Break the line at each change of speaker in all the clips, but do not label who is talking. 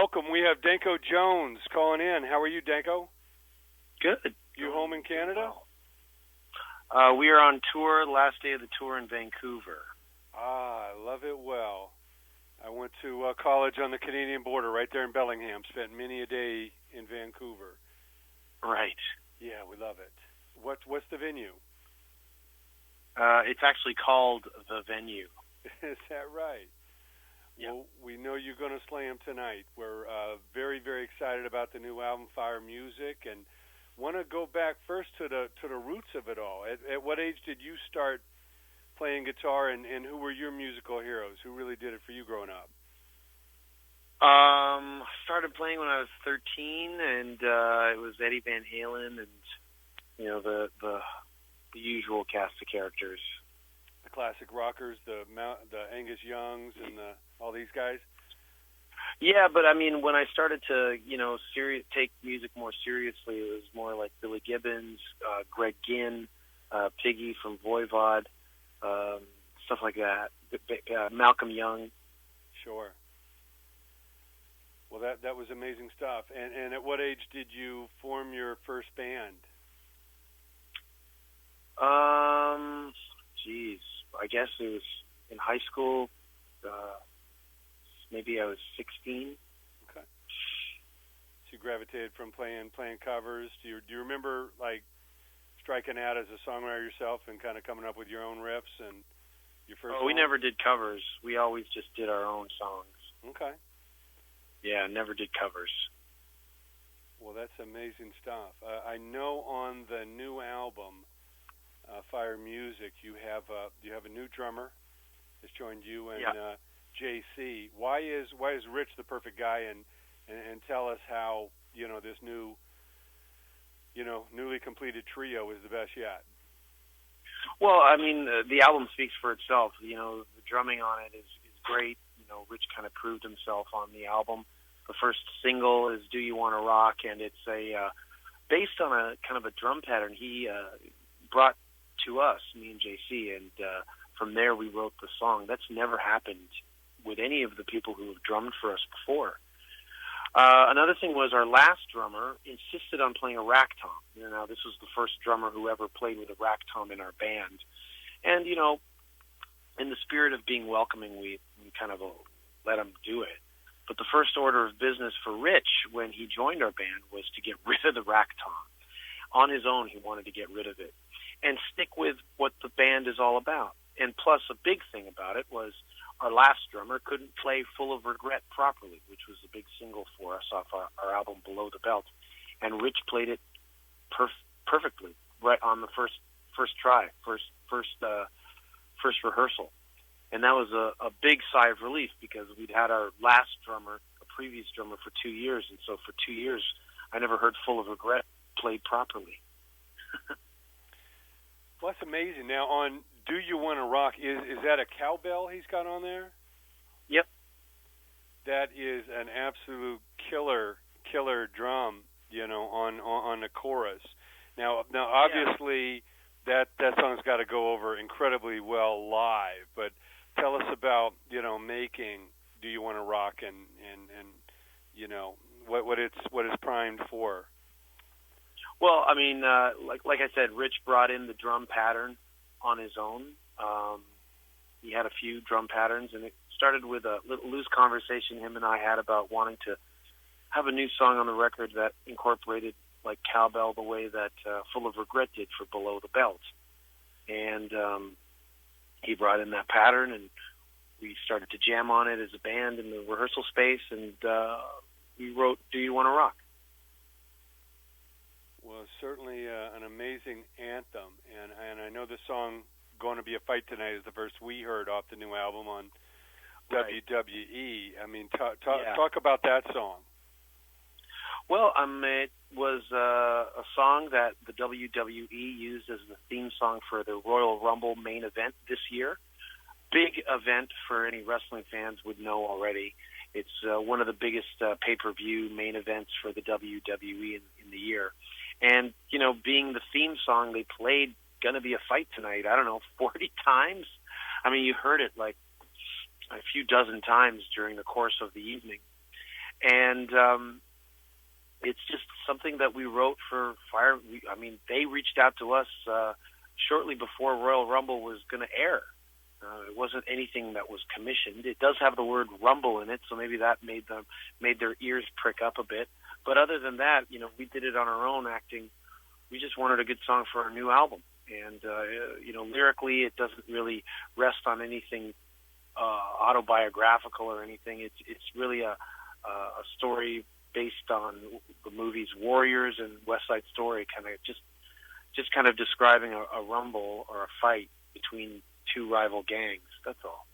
welcome. We have Danko Jones calling in. How are you, Danko?
Good.
You home in Canada?
We are on tour, last day of the tour in Vancouver.
Ah, I love it well. I went to college on the Canadian border right there in Bellingham. Spent many a day in Vancouver.
Right.
Yeah, we love it. What's the venue?
It's actually called The Venue.
Is that right?
Yep.
Well, we know you're going to slam tonight. We're very, very excited about the new album, Fire Music, and want to go back first to the roots of it all. At what age did you start playing guitar, and who were your musical heroes? Who really did it for you growing up?
I started playing when I was 13, and it was Eddie Van Halen and, you know, the usual cast of characters.
The classic rockers, the Angus Youngs, and all these guys?
Yeah, but I mean, when I started to, you know, take music more seriously, it was more like Billy Gibbons, Greg Ginn, Piggy from Voivod, stuff like that. Malcolm Young.
Sure. Well, that was amazing stuff. And at what age did you form your first band?
Geez, I guess it was in high school. Maybe I was 16.
Okay. So you gravitated from playing covers. Do you remember like striking out as a songwriter yourself and kind of coming up with your own riffs and your first?
Oh, we never did covers. We always just did our own songs.
Okay.
Yeah, never did covers.
Well, that's amazing stuff. I know on the new album, Fire Music, you have a new drummer that's joined you and JC. Why is Rich the perfect guy? And tell us how, you know, this newly completed trio is the best yet.
Well, I mean, the album speaks for itself. You know, the drumming on it is great. You know, Rich kind of proved himself on the album. The first single is "Do You Want to Rock," and it's based on a kind of a drum pattern he brought to us, me and JC, and from there we wrote the song. That's never happened with any of the people who have drummed for us before. Another thing was our last drummer insisted on playing a rack tom. You know, now this was the first drummer who ever played with a rack tom in our band. And, you know, in the spirit of being welcoming, we kind of let him do it. But the first order of business for Rich when he joined our band was to get rid of the rack tom. On his own, he wanted to get rid of it and stick with what the band is all about. And plus, a big thing about it was our last drummer couldn't play Full of Regret properly, which was a big single for us off our album Below the Belt. And Rich played it perfectly right on the first try, first rehearsal. And that was a big sigh of relief because we'd had our last drummer, a previous drummer, for 2 years. And so for 2 years, I never heard Full of Regret played properly.
Well, that's amazing. Now, on Do You Want to Rock, is that a cowbell he's got on there?
Yep.
That is an absolute killer drum, you know, on the chorus. Now obviously that song's got to go over incredibly well live, but tell us about, you know, making Do You Want to Rock and you know, what it's primed for.
Well, I mean, like I said, Rich brought in the drum pattern on his own. He had a few drum patterns, and it started with a little loose conversation him and I had about wanting to have a new song on the record that incorporated like cowbell the way that Full of Regret did for Below the Belt. And he brought in that pattern, and we started to jam on it as a band in the rehearsal space, and we wrote Do You Want to Rock?
Well, certainly an amazing anthem, and I know the song Going to Be a Fight Tonight is the first we heard off the new album on WWE. I mean, talk about that song.
Well, it was a song that the WWE used as the theme song for the Royal Rumble main event this year. Big event for any wrestling fans would know already. It's one of the biggest pay-per-view main events for the WWE in the year. And, you know, being the theme song, they played Gonna Be a Fight Tonight, I don't know, 40 times? I mean, you heard it like a few dozen times during the course of the evening. And it's just something that we wrote for Fire. They reached out to us shortly before Royal Rumble was going to air. It wasn't anything that was commissioned. It does have the word Rumble in it, so maybe that made their ears prick up a bit. But other than that, we did it on our own, acting. We just wanted a good song for our new album. And, lyrically, it doesn't really rest on anything autobiographical or anything. It's really a story based on the movies Warriors and West Side Story, kind of describing a rumble or a fight between two rival gangs. That's all.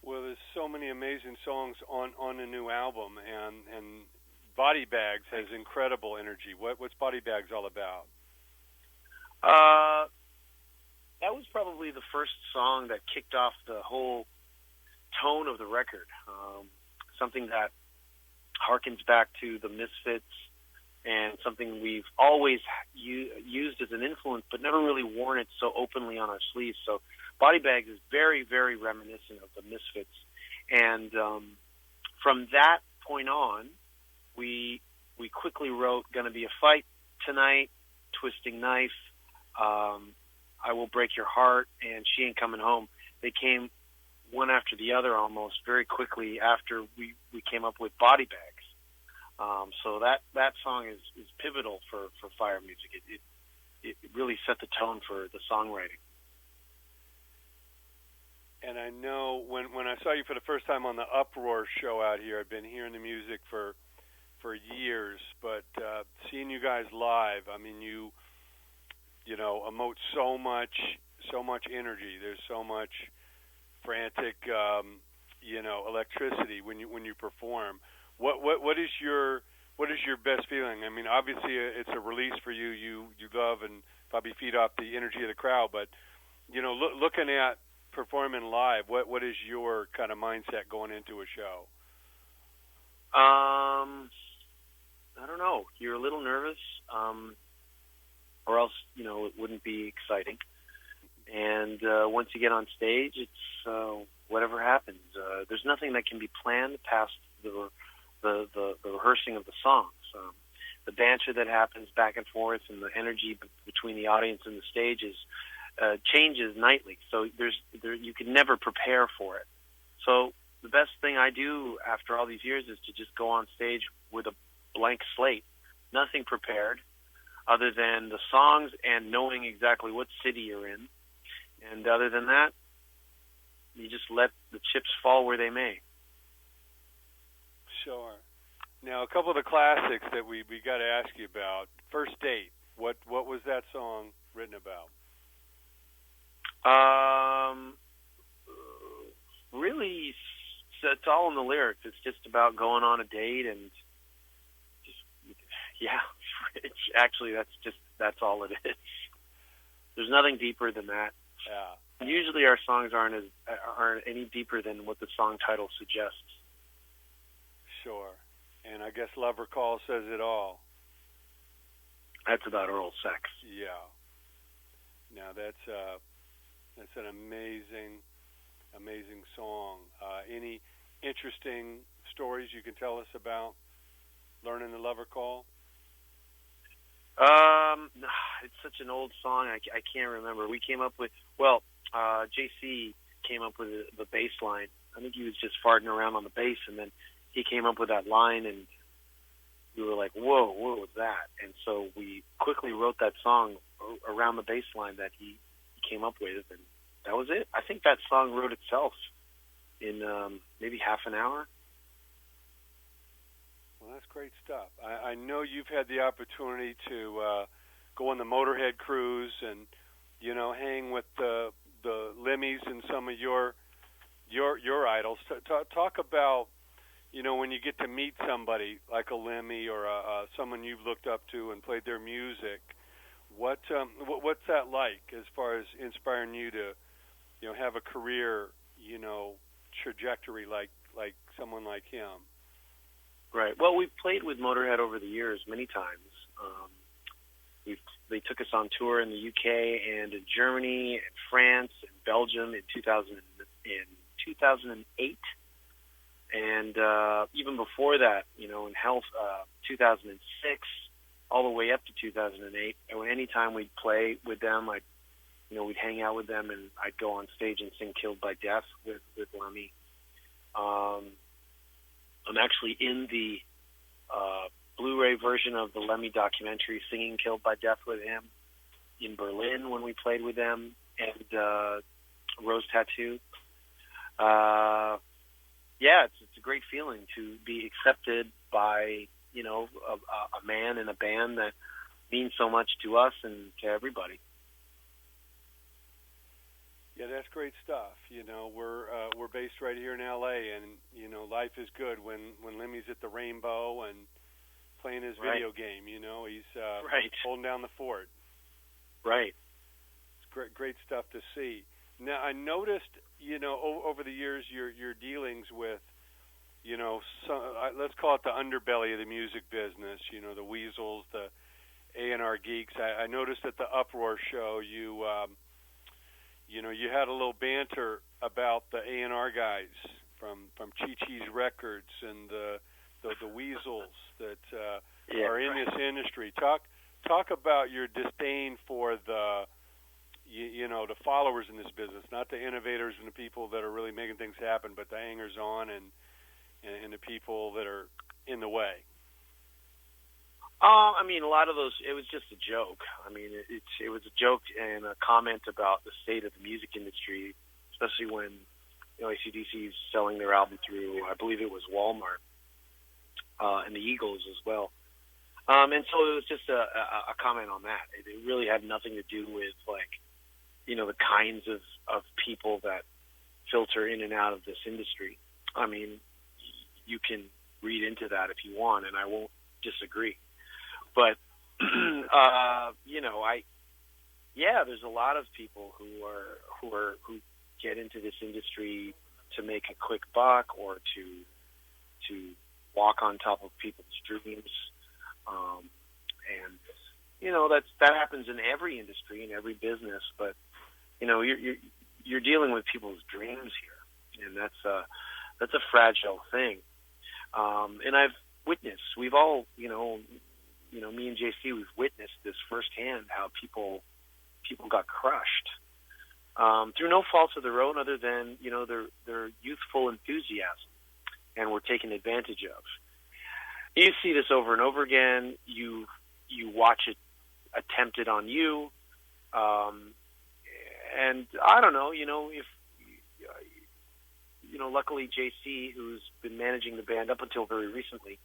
Well, there's so many amazing songs on the new album, and Body Bags has incredible energy. What's Body Bags all about?
That was probably the first song that kicked off the whole tone of the record. Something that harkens back to the Misfits, and something we've always used as an influence, but never really worn it so openly on our sleeves. So Body Bags is very, very reminiscent of the Misfits. And from that point on, we quickly wrote Gonna Be a Fight Tonight, Twisting Knife, I Will Break Your Heart, and She Ain't Coming Home. They came one after the other almost very quickly after we came up with Body Bags. So that song is pivotal for Fire music. It really set the tone for the songwriting.
And I know when I saw you for the first time on the Uproar show out here, I've been hearing the music for years, but seeing you guys live, I mean, you emote so much energy. There's so much frantic, electricity when you perform. What is your best feeling? I mean, obviously it's a release for you. You love and probably feed off the energy of the crowd, but looking at performing live, what is your kind of mindset going into a show?
I don't know. You're a little nervous, or else it wouldn't be exciting. And once you get on stage, it's whatever happens. There's nothing that can be planned past the rehearsing of the songs. The banter that happens back and forth, and the energy between the audience and the stage changes nightly. So you can never prepare for it. So the best thing I do after all these years is to just go on stage with a blank slate, nothing prepared other than the songs and knowing exactly what city you're in. And other than that, you just let the chips fall where they may.
Sure. Now, a couple of the classics that we got to ask you about. First Date. What was that song written about?
Really, it's all in the lyrics. It's just about going on a date and that's all it is. There's nothing deeper than that.
Yeah.
Usually our songs aren't any deeper than what the song title suggests.
Sure. And I guess Lover Call says it all.
That's about oral sex.
Yeah. Now that's an amazing song. Any interesting stories you can tell us about learning the Lover Call?
It's such an old song. I can't remember. We came up with JC came up with the bass line. I think he was just farting around on the bass, and then he came up with that line, and we were like, whoa, what was that? And so we quickly wrote that song around the bass line that he came up with, and that was it. I think that song wrote itself in maybe half an hour.
Well, that's great stuff. I know you've had the opportunity to go on the Motorhead cruise and, hang with the Lemmies and some of your idols. Talk about, when you get to meet somebody like a Lemmy or someone you've looked up to and played their music. What's that like as far as inspiring you to, have a career, trajectory like someone like him?
Right. Well, we've played with Motorhead over the years many times. They took us on tour in the UK and in Germany and France and Belgium in 2008. And And even before that, you know, in Health, 2006, all the way up to 2008, and anytime we'd play with them, we'd hang out with them, and I'd go on stage and sing "Killed by Death" with Lemmy. I'm actually in the Blu-ray version of the Lemmy documentary, singing "Killed by Death" with him in Berlin when we played with them, and Rose Tattoo. Yeah, it's a great feeling to be accepted by, you know, a man in a band that means so much to us and to everybody.
Yeah, that's great stuff. You know, we're based right here in L.A., and you know, life is good when Lemmy's at the Rainbow and playing his video game. You know, he's holding down the fort. Right. It's great stuff to see. Now, I noticed, you know, over the years, your dealings with, you know, let's call it the underbelly of the music business. You know, the weasels, the A&R geeks. I noticed at the Uproar show, you know, you had a little banter about the A&R guys from Chi-Chi's Records and the weasels that are in this industry. Talk about your disdain for the the followers in this business, not the innovators and the people that are really making things happen, but the hangers-on and the people that are in the way.
I mean, a lot of those, it was just a joke. I mean, it was a joke and a comment about the state of the music industry, especially when, you know, AC/DC is selling their album through, I believe it was Walmart, and the Eagles as well. And so it was just a comment on that. It really had nothing to do with, like, you know, the kinds of people that filter in and out of this industry. I mean, you can read into that if you want, and I won't disagree. But, you know, there's a lot of people who get into this industry to make a quick buck or to walk on top of people's dreams. And, you know, that happens in every industry, in every business, but, you know, you're dealing with people's dreams here, and that's a fragile thing. And I've witnessed, we've all, you know, me and JC, we've witnessed this firsthand, how people got crushed through no fault of their own, other than, you know, their youthful enthusiasm, and were taken advantage of. You see this over and over again. You watch it attempted on you, and I don't know. You know, if you know, luckily JC, who's been managing the band up until very recently,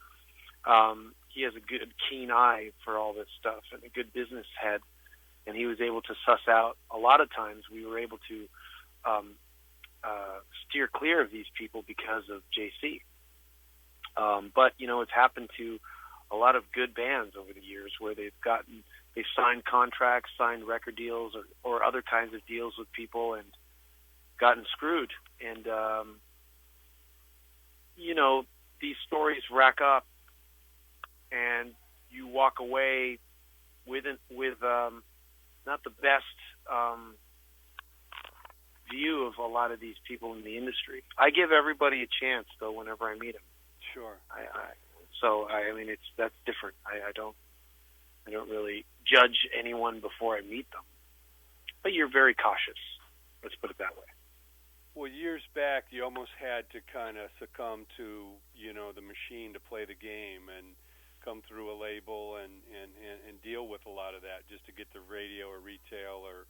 he has a good, keen eye for all this stuff and a good business head, and he was able to suss out. A lot of times, we were able to steer clear of these people because of JC. But, you know, it's happened to a lot of good bands over the years where they've signed contracts, signed record deals, or other kinds of deals with people and gotten screwed. And, you know, these stories rack up, and you walk away with not the best view of a lot of these people in the industry. I give everybody a chance, though, whenever I meet them.
Sure.
I mean, that's different. I don't really judge anyone before I meet them. But you're very cautious. Let's put it that way.
Well, years back, you almost had to kind of succumb to, you know, the machine to play the game and come through a label and deal with a lot of that just to get the radio or retail or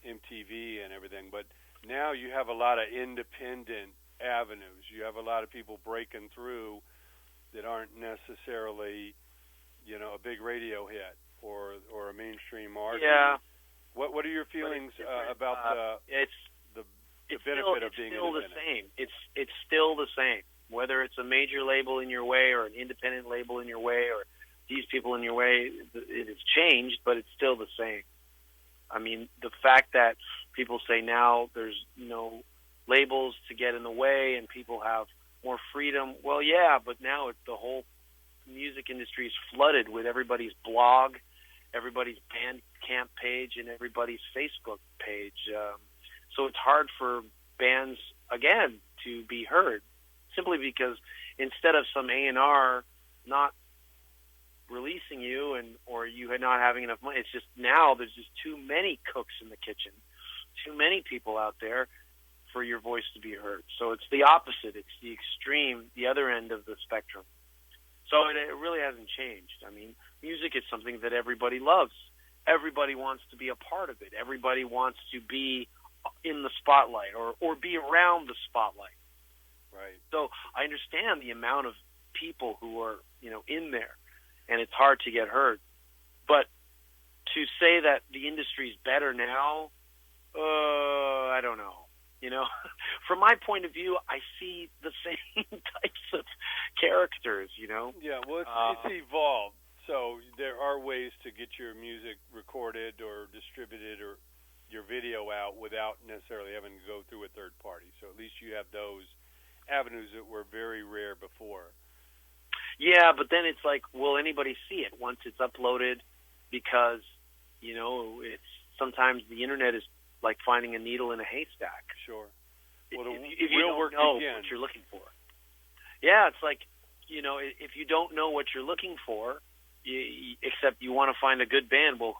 MTV and everything. But now you have a lot of independent avenues. You have a lot of people breaking through that aren't necessarily, you know, a big radio hit or a mainstream artist.
Yeah.
What are your feelings about the benefit of being independent?
It's still the same. Whether it's a major label in your way or an independent label in your way or these people in your way, it has changed, but it's still the same. I mean, the fact that people say now there's no labels to get in the way and people have more freedom, well, yeah, but now the whole music industry is flooded with everybody's blog, everybody's Bandcamp page, and everybody's Facebook page. So it's hard for bands, again, to be heard. simply because instead of some A&R not releasing you or you not having enough money, it's just now there's just too many cooks in the kitchen, too many people out there for your voice to be heard. So it's the opposite. It's the extreme, the other end of the spectrum. So it really hasn't changed. I mean, music is something that everybody loves. Everybody wants to be a part of it. Everybody wants to be in the spotlight or be around the spotlight.
Right.
So I understand the amount of people who are, in there, and it's hard to get heard. But to say that the industry's better now, I don't know. From my point of view, I see the same types of characters,
Yeah, well, it's evolved. So there are ways to get your music recorded or distributed or your video out without necessarily having to go through a third party. So at least you have those avenues that were very rare before.
Yeah, but then it's like, will anybody see it once it's uploaded? Because, it's sometimes the internet is like finding a needle in a haystack.
Sure. Well,
if you don't know what you're looking for. Yeah, it's like, if you don't know what you're looking for, except you want to find a good band, well,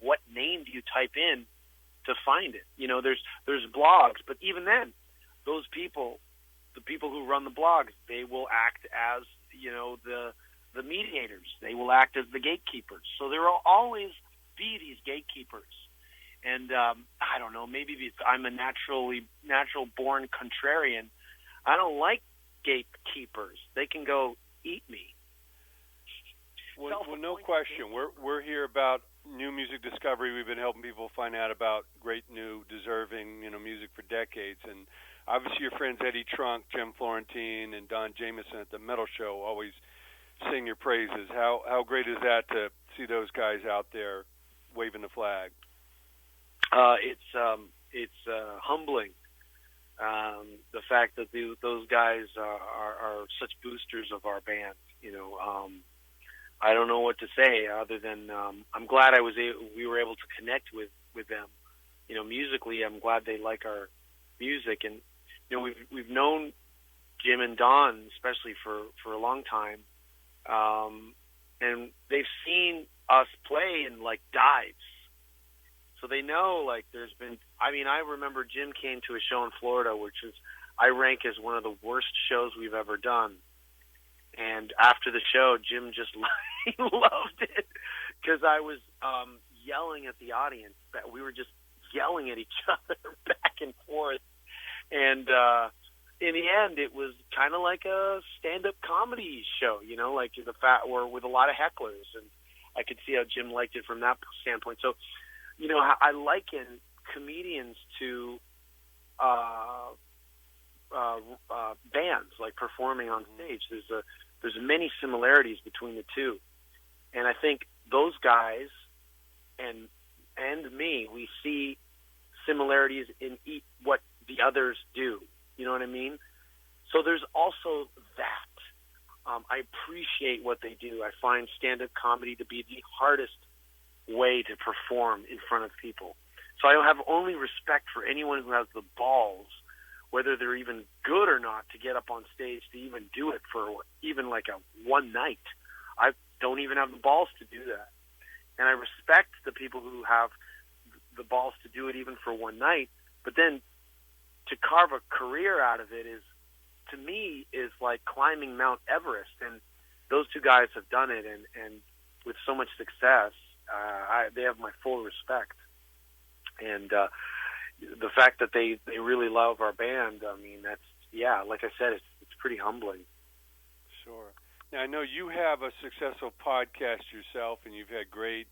what name do you type in to find it? There's blogs, but even then, those people, the people who run the blogs, they will act as, the mediators. They will act as the gatekeepers. So there will always be these gatekeepers. And I don't know, maybe I'm a natural born contrarian. I don't like gatekeepers. They can go eat me.
Well, no question. We're here about new music discovery. We've been helping people find out about great new, deserving, music for decades. And obviously, your friends Eddie Trunk, Jim Florentine, and Don Jameson at the Metal Show always sing your praises. How great is that to see those guys out there waving the flag?
It's humbling. The fact that those guys are such boosters of our band. I don't know what to say other than I'm glad we were able to connect with them. Musically, I'm glad they like our music, and we've known Jim and Don especially for a long time, and they've seen us play in like dives. So they know, there's been, I remember Jim came to a show in Florida, which I rank as one of the worst shows we've ever done. And after the show, Jim just loved it because I was yelling at the audience. We were just yelling at each other back and forth. And in the end, it was kind of like a stand-up comedy show, or with a lot of hecklers. And I could see how Jim liked it from that standpoint. So, I liken comedians to bands, like performing on stage. There's many similarities between the two, and I think those guys and me, we see similarities in what the others do. You know what I mean? So there's also that. I appreciate what they do. I find stand-up comedy to be the hardest way to perform in front of people. So I have only respect for anyone who has the balls, whether they're even good or not, to get up on stage to even do it for even like a one night. I don't even have the balls to do that. And I respect the people who have the balls to do it even for one night, but then to carve a career out of it to me, is like climbing Mount Everest. And those two guys have done it, and with so much success. They have my full respect, and the fact that they really love our band. That's like I said, it's pretty humbling.
Sure. Now I know you have a successful podcast yourself, and you've had great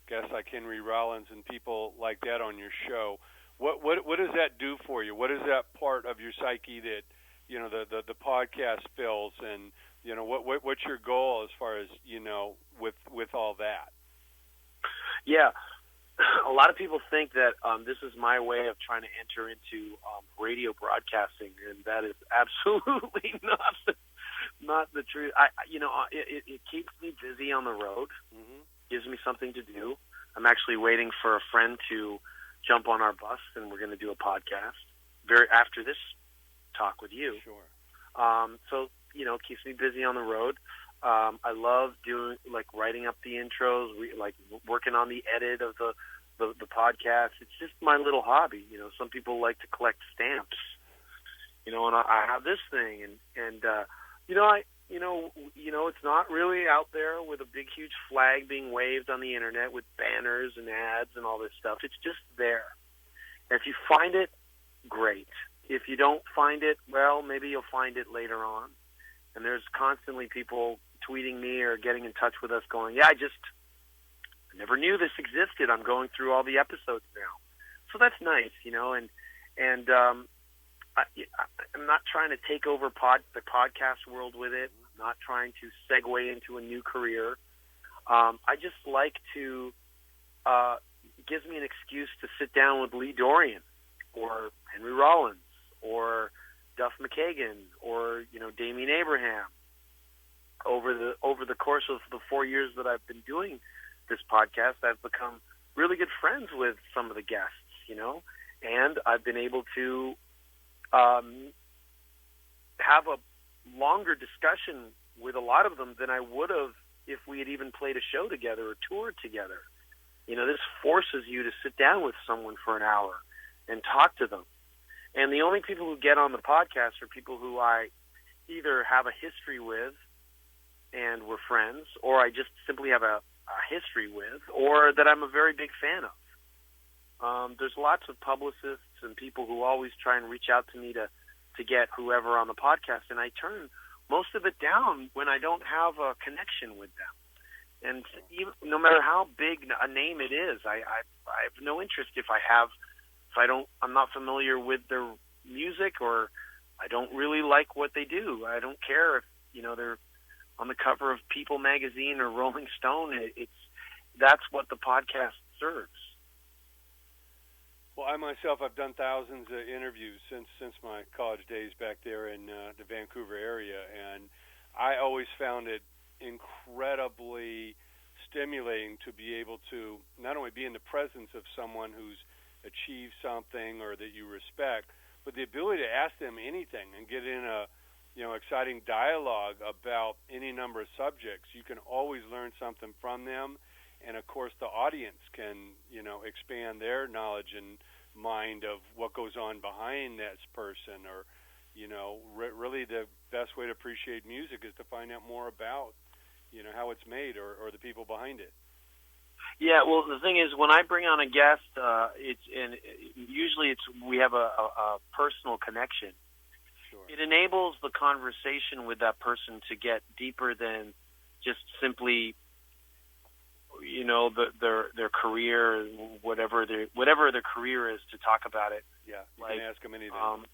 guests like Henry Rollins and people like that on your show. What does that do for you? What is that part of your psyche that the podcast fills, and what's your goal as far as with all that?
Yeah, a lot of people think that this is my way of trying to enter into radio broadcasting, and that is absolutely not the truth. It keeps me busy on the road, gives me something to do. I'm actually waiting for a friend to jump on our bus, and we're going to do a podcast after this talk with you.
Sure.
So, it keeps me busy on the road. I love doing, writing up the intros, working on the edit of the podcast. It's just my little hobby. Some people like to collect stamps, and I have this thing, and it's not really out there with a big, huge flag being waved on the internet with banners and ads and all this stuff. It's just there. And if you find it, great. If you don't find it, well, maybe you'll find it later on. And there's constantly people tweeting me or getting in touch with us going, I never knew this existed. I'm going through all the episodes now. So that's nice, and I'm not trying to take over the podcast world with it. I'm not trying to segue into a new career. I just like to, it gives me an excuse to sit down with Lee Dorian or Henry Rollins or Duff McKagan or, Damien Abraham. Over the course of the 4 years that I've been doing this podcast, I've become really good friends with some of the guests, and I've been able to have a longer discussion with a lot of them than I would have if we had even played a show together or toured together. This forces you to sit down with someone for an hour and talk to them. And the only people who get on the podcast are people who I either have a history with and we're friends, or I just simply have a history with, or that I'm a very big fan of. There's lots of publicists and people who always try and reach out to me to get whoever on the podcast, and I turn most of it down when I don't have a connection with them. And even, no matter how big a name it is, I have no interest if I'm not familiar with their music, or I don't really like what they do. I don't care if they're on the cover of People magazine or Rolling Stone. That's what the podcast serves.
Well, I myself have done thousands of interviews since my college days back there in the Vancouver area, and I always found it incredibly stimulating to be able to not only be in the presence of someone who's achieved something or that you respect, but the ability to ask them anything and get in a exciting dialogue about any number of subjects. You can always learn something from them, and of course the audience can expand their knowledge and mind of what goes on behind this person, or really the best way to appreciate music is to find out more about how it's made or the people behind it.
Yeah, well, the thing is, when I bring on a guest, usually we have a personal connection.
Sure.
It enables the conversation with that person to get deeper than just simply, their career, whatever their career is, to talk about it.
Yeah, you can ask them anything.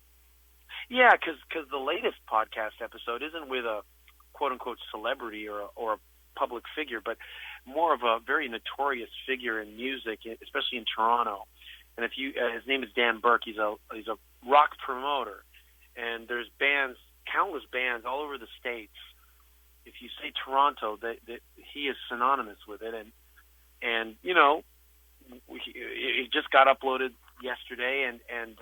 Yeah, because the latest podcast episode isn't with a quote-unquote celebrity or a public figure, but more of a very notorious figure in music, especially in Toronto. And his name is Dan Burke. He's a rock promoter, and there's countless bands all over the States. If you say Toronto, that he is synonymous with it, and it just got uploaded yesterday, and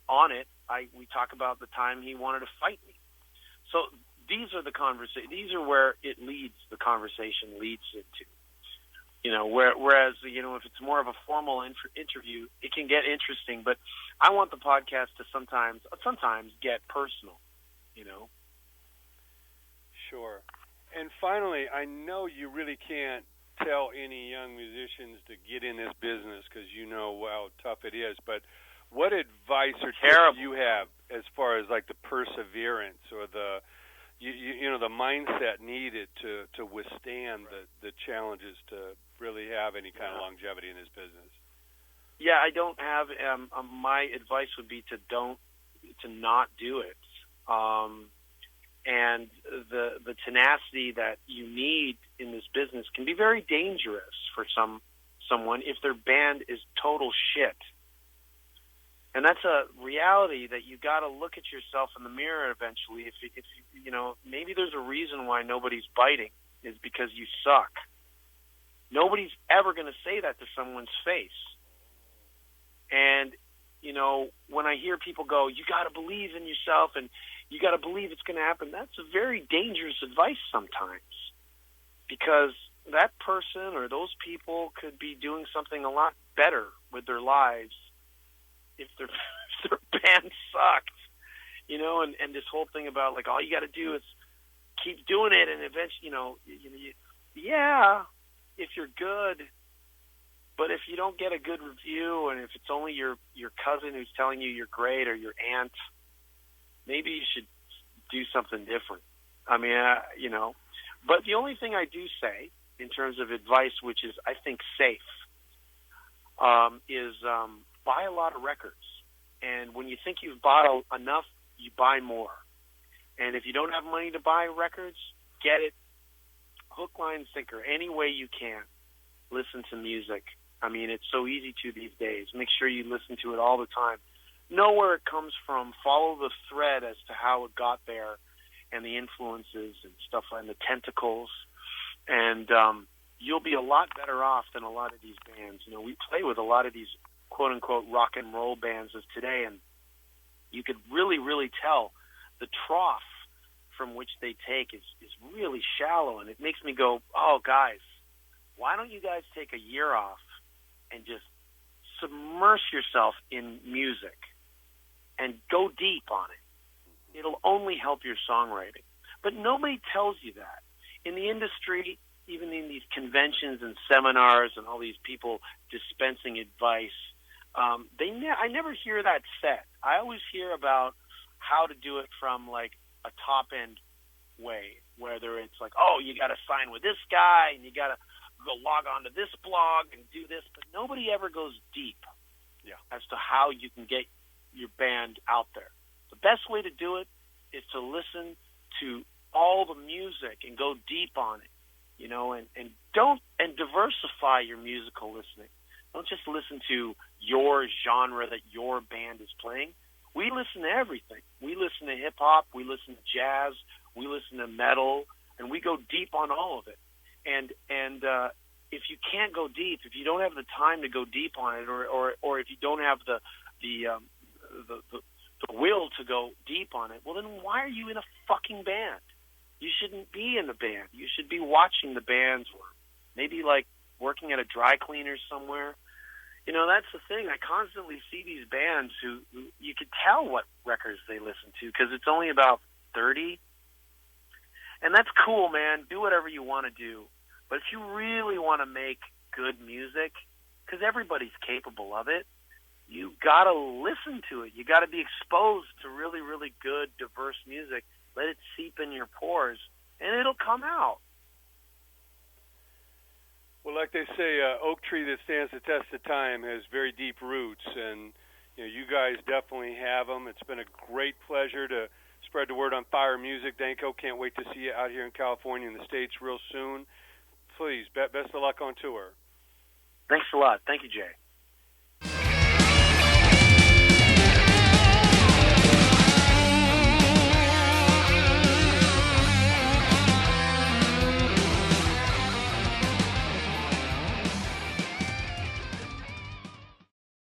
on it, we talk about the time he wanted to fight me. So these are the conversation. These are where it leads. The conversation leads into. Whereas if it's more of a formal interview, it can get interesting. But I want the podcast to sometimes get personal.
Sure. And finally, I know you really can't tell any young musicians to get in this business because you know how tough it is. But what advice or tips do you have as far as like the perseverance or the the mindset needed to withstand the challenges to really have any kind of longevity in this business?
Yeah, I don't have. My advice would be to not do it. And the tenacity that you need in this business can be very dangerous for someone if their band is total shit. And that's a reality that you got to look at yourself in the mirror eventually. If maybe there's a reason why nobody's biting is because you suck. Nobody's ever going to say that to someone's face. And when I hear people go, you got to believe in yourself, and you got to believe it's going to happen. That's a very dangerous advice sometimes, because that person or those people could be doing something a lot better with their lives if their band sucked, you know. And this whole thing about, like, all you got to do is keep doing it, and eventually, yeah, if you're good. But if you don't get a good review, and if it's only your cousin who's telling you you're great, or your aunt, maybe you should do something different. I mean, But the only thing I do say in terms of advice, which is, I think, safe, is buy a lot of records. And when you think you've bought enough, you buy more. And if you don't have money to buy records, get it hook, line, sinker, any way you can. Listen to music. I mean, it's so easy to these days. Make sure you listen to it all the time. Know where it comes from. Follow the thread as to how it got there, and the influences and stuff, and the tentacles. And you'll be a lot better off than a lot of these bands. You know, we play with a lot of these quote-unquote rock and roll bands of today, and you could really, really tell the trough from which they take is really shallow. And it makes me go, oh, guys, why don't you guys take a year off and just submerge yourself in music and go deep on it? It'll only help your songwriting. But nobody tells you that. In the industry, even in these conventions and seminars and all these people dispensing advice, I never hear that said. I always hear about how to do it from, like, a top-end way, whether it's like, oh, you got to sign with this guy, and you got to go log on to this blog and do this, but nobody ever goes deep as to how you can get your band out there. The best way to do it is to listen to all the music and go deep on it, you know, and diversify your musical listening. Don't just listen to your genre that your band is playing. We listen to everything. We listen to hip-hop, we listen to jazz, we listen to metal, and we go deep on all of it. And if you can't go deep, if you don't have the time to go deep on it, or if you don't have the will to go deep on it, well, then why are you in a fucking band? You shouldn't be in the band. You should be watching the bands, or maybe like working at a dry cleaner somewhere. You know, that's the thing. I constantly see these bands who you could tell what records they listen to, because it's only about 30. And that's cool, man. Do whatever you want to do. But if you really want to make good music, because everybody's capable of it, you got to listen to it. You got to be exposed to really, really good, diverse music. Let it seep in your pores, and it'll come out.
Well, like they say, oak tree that stands the test of time has very deep roots, and you guys definitely have them. It's been a great pleasure to spread the word on Fire Music. Danko, can't wait to see you out here in California and the States real soon. Please, best of luck on tour.
Thanks a lot. Thank you, Jay.